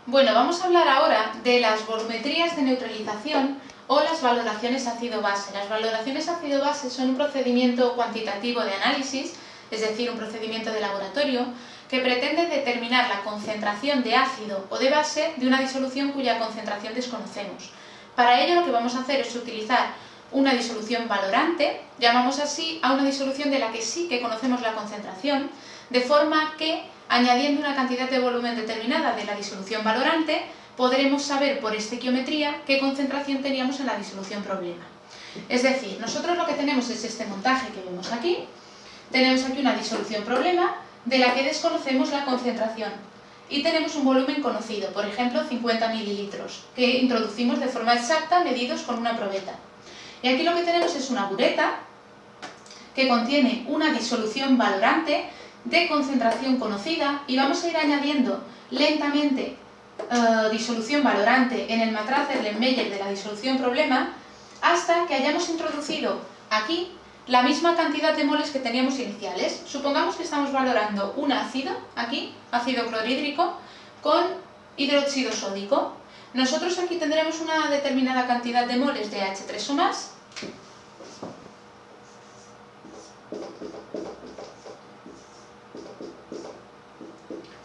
Bueno, vamos a hablar ahora de las volumetrías de neutralización o las valoraciones ácido-base. Las valoraciones ácido-base son un procedimiento cuantitativo de análisis, es decir, un procedimiento de laboratorio, que pretende determinar la concentración de ácido o de base de una disolución cuya concentración desconocemos. Para ello lo que vamos a hacer es utilizar una disolución valorante, llamamos así a una disolución de la que sí que conocemos la concentración, de forma que, añadiendo una cantidad de volumen determinada de la disolución valorante, podremos saber por estequiometría qué concentración teníamos en la disolución problema. Es decir, nosotros lo que tenemos es este montaje que vemos aquí. Tenemos aquí una disolución problema de la que desconocemos la concentración y tenemos un volumen conocido, por ejemplo 50 mililitros, que introducimos de forma exacta medidos con una probeta. Y aquí lo que tenemos es una bureta que contiene una disolución valorante de concentración conocida y vamos a ir añadiendo lentamente disolución valorante en el matraz Erlenmeyer de la disolución problema hasta que hayamos introducido aquí la misma cantidad de moles que teníamos iniciales. Supongamos que estamos valorando un ácido, aquí, ácido clorhídrico, con hidróxido sódico. Nosotros aquí tendremos una determinada cantidad de moles de H3 o más.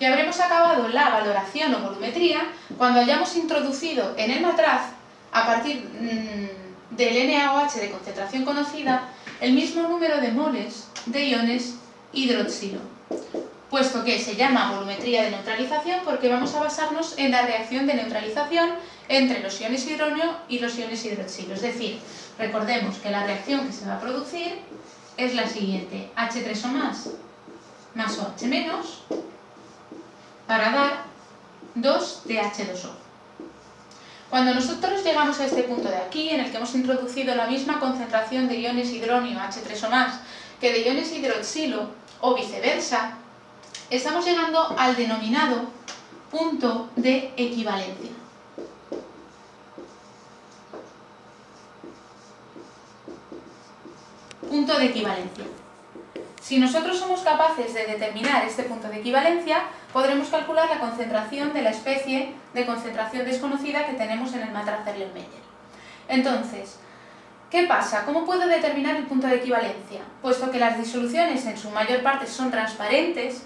Y habremos acabado la valoración o volumetría cuando hayamos introducido en el matraz, a partir del NaOH de concentración conocida, el mismo número de moles de iones hidroxilo, puesto que se llama volumetría de neutralización porque vamos a basarnos en la reacción de neutralización entre los iones hidronio y los iones hidroxilo. Es decir, recordemos que la reacción que se va a producir es la siguiente: H3O más OH menos, para dar 2 de H2O. Cuando nosotros llegamos a este punto de aquí, en el que hemos introducido la misma concentración de iones hidronio, H3O+, que de iones hidroxilo, o viceversa, estamos llegando al denominado punto de equivalencia. Punto de equivalencia. Si nosotros somos capaces de determinar este punto de equivalencia, podremos calcular la concentración de la especie de concentración desconocida que tenemos en el matraz Erlenmeyer. Entonces, ¿qué pasa? ¿Cómo puedo determinar el punto de equivalencia? Puesto que las disoluciones en su mayor parte son transparentes,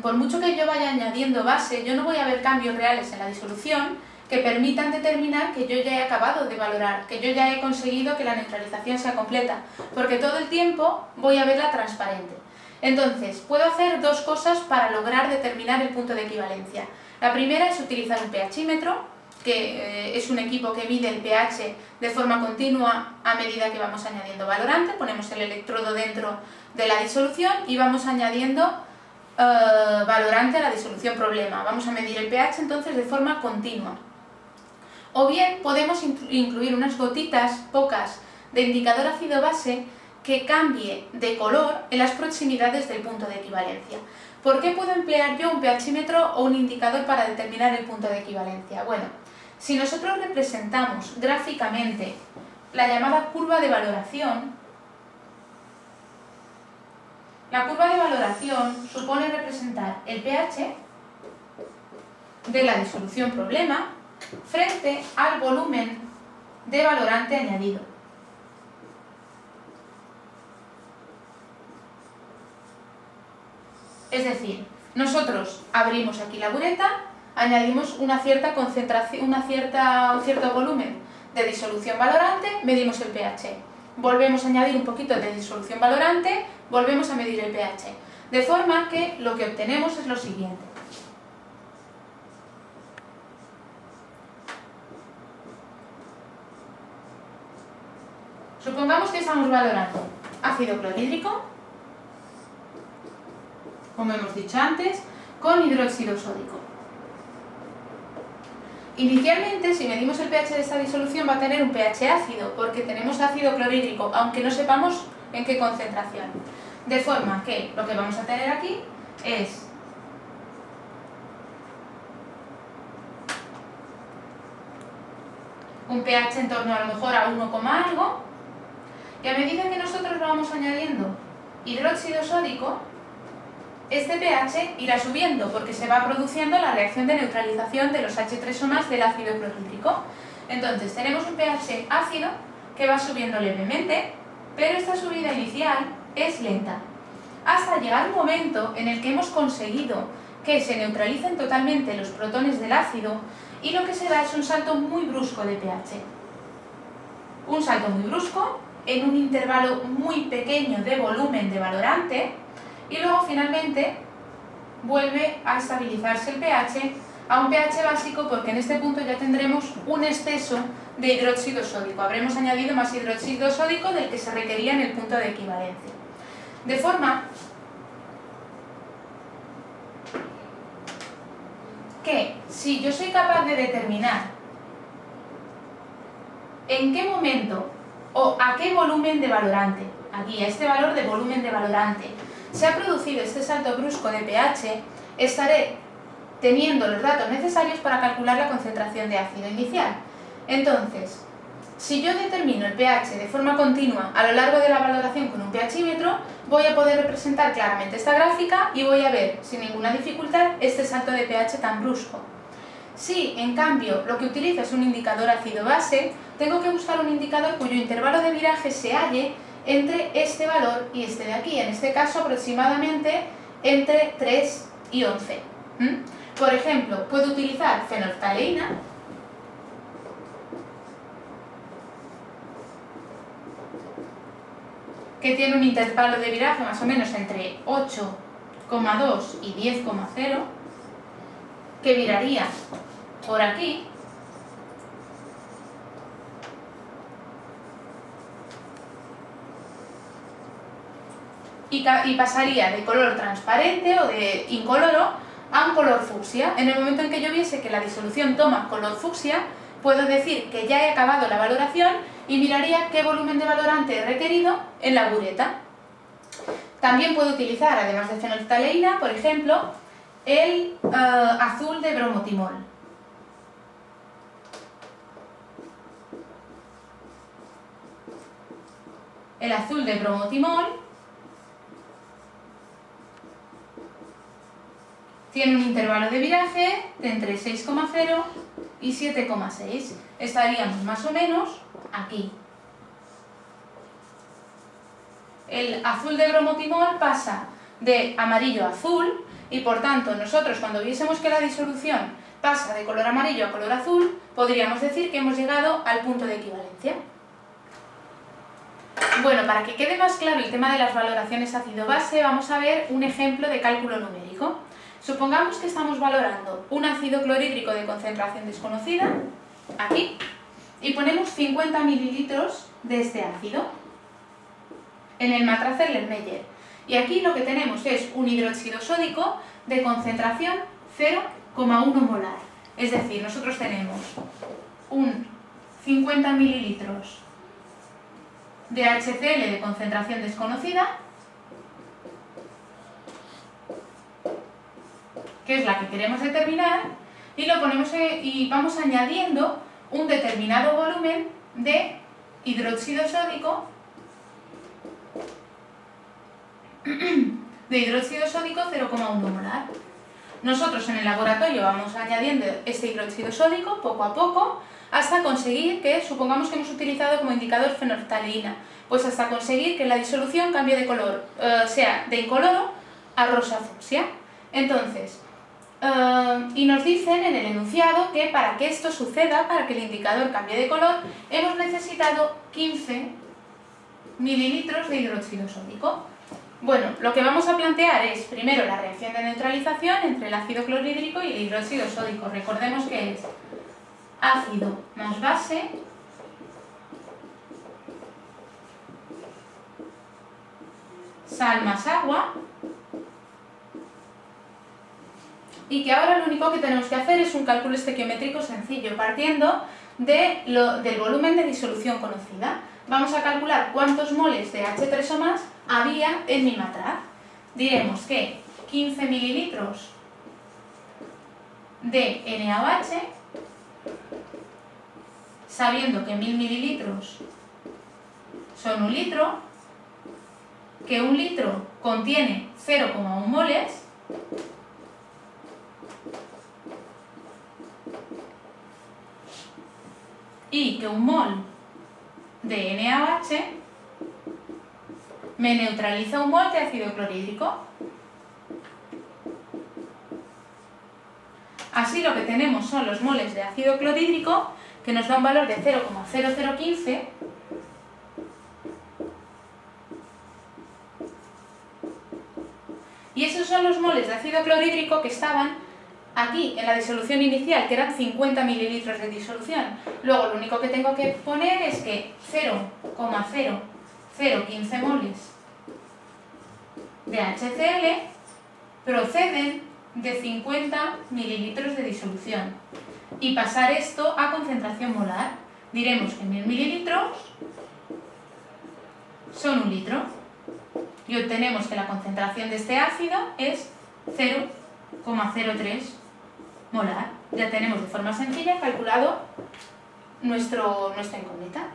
por mucho que yo vaya añadiendo base, yo no voy a ver cambios reales en la disolución que permitan determinar que yo ya he acabado de valorar, que yo ya he conseguido que la neutralización sea completa, porque todo el tiempo voy a verla transparente. Entonces, puedo hacer dos cosas para lograr determinar el punto de equivalencia. La primera es utilizar un pHímetro, que es un equipo que mide el pH de forma continua a medida que vamos añadiendo valorante. Ponemos el electrodo dentro de la disolución y vamos añadiendo valorante a la disolución problema. Vamos a medir el pH entonces de forma continua. O bien podemos incluir unas gotitas, pocas, de indicador ácido-base que cambie de color en las proximidades del punto de equivalencia. ¿Por qué puedo emplear yo un pHímetro o un indicador para determinar el punto de equivalencia? Bueno, si nosotros representamos gráficamente la llamada curva de valoración, la curva de valoración supone representar el pH de la disolución problema frente al volumen de valorante añadido. Es decir, nosotros abrimos aquí la bureta, añadimos una cierta concentración, un cierto volumen de disolución valorante, medimos el pH. Volvemos a añadir un poquito de disolución valorante, volvemos a medir el pH. De forma que lo que obtenemos es lo siguiente. Supongamos que estamos valorando ácido clorhídrico, como hemos dicho antes, con hidróxido sódico. Inicialmente, si medimos el pH de esta disolución, va a tener un pH ácido, porque tenemos ácido clorhídrico, aunque no sepamos en qué concentración. De forma que lo que vamos a tener aquí es un pH en torno a lo mejor a 1, algo, y a medida que nosotros vamos añadiendo hidróxido sódico, este pH irá subiendo porque se va produciendo la reacción de neutralización de los H3O+ del ácido clorhídrico. Entonces tenemos un pH ácido que va subiendo levemente, pero esta subida inicial es lenta, hasta llegar un momento en el que hemos conseguido que se neutralicen totalmente los protones del ácido y lo que se da es un salto muy brusco de pH. Un salto muy brusco en un intervalo muy pequeño de volumen de valorante y luego finalmente vuelve a estabilizarse el pH a un pH básico porque en este punto ya tendremos un exceso de hidróxido sódico. Habremos añadido más hidróxido sódico del que se requería en el punto de equivalencia. De forma que si yo soy capaz de determinar en qué momento o a qué volumen de valorante, aquí a este valor de volumen de valorante, se ha producido este salto brusco de pH, estaré teniendo los datos necesarios para calcular la concentración de ácido inicial. Entonces, si yo determino el pH de forma continua a lo largo de la valoración con un pHímetro, voy a poder representar claramente esta gráfica y voy a ver sin ninguna dificultad este salto de pH tan brusco. Si, en cambio, lo que utilizo es un indicador ácido-base, tengo que buscar un indicador cuyo intervalo de viraje se halle entre este valor y este de aquí, en este caso aproximadamente entre 3 y 11. Por ejemplo, puedo utilizar fenolftaleína, que tiene un intervalo de viraje más o menos entre 8,2 y 10,0, que viraría por aquí, y pasaría de color transparente o de incoloro a un color fucsia. En el momento en que yo viese que la disolución toma color fucsia, puedo decir que ya he acabado la valoración y miraría qué volumen de valorante he requerido en la bureta. También puedo utilizar, además de fenolftaleína, por ejemplo, el azul de bromotimol. El azul de bromotimol tiene un intervalo de viraje de entre 6,0 y 7,6. Estaríamos más o menos aquí. El azul de bromotimol pasa de amarillo a azul y por tanto nosotros cuando viésemos que la disolución pasa de color amarillo a color azul, podríamos decir que hemos llegado al punto de equivalencia. Bueno, para que quede más claro el tema de las valoraciones ácido-base, vamos a ver un ejemplo de cálculo numérico. Supongamos que estamos valorando un ácido clorhídrico de concentración desconocida, aquí, y ponemos 50 mililitros de este ácido en el matraz Erlenmeyer. Y aquí lo que tenemos es un hidróxido sódico de concentración 0,1 molar. Es decir, nosotros tenemos un 50 mililitros de HCl de concentración desconocida, que es la que queremos determinar, y lo ponemos y vamos añadiendo un determinado volumen de hidróxido sódico 0,1 molar. Nosotros en el laboratorio vamos añadiendo este hidróxido sódico poco a poco hasta conseguir que, supongamos que hemos utilizado como indicador fenolftaleína, pues hasta conseguir que la disolución cambie de color, sea de incoloro a rosa fucsia. Entonces, y nos dicen en el enunciado que para que esto suceda, para que el indicador cambie de color, hemos necesitado 15 mililitros de hidróxido sódico. Bueno, lo que vamos a plantear es primero la reacción de neutralización entre el ácido clorhídrico y el hidróxido sódico. Recordemos que es ácido más base sal más agua, y que ahora lo único que tenemos que hacer es un cálculo estequiométrico sencillo, partiendo del volumen de disolución conocida. Vamos a calcular cuántos moles de H3O+ había en mi matraz. Diremos que 15 mililitros de NaOH, sabiendo que 1000 mililitros son 1 litro, que un litro contiene 0,1 moles, y que un mol de NaOH me neutraliza un mol de ácido clorhídrico. Así lo que tenemos son los moles de ácido clorhídrico, que nos da un valor de 0,0015, y esos son los moles de ácido clorhídrico que estaban aquí en la disolución inicial, que eran 50 mililitros de disolución. Luego lo único que tengo que poner es que 0,0015 moles de HCl proceden de 50 mililitros de disolución. Y pasar esto a concentración molar. Diremos que 1000 mililitros son 1 litro. Y obtenemos que la concentración de este ácido es 0,03 molar. Ya tenemos de forma sencilla calculado nuestra incógnita.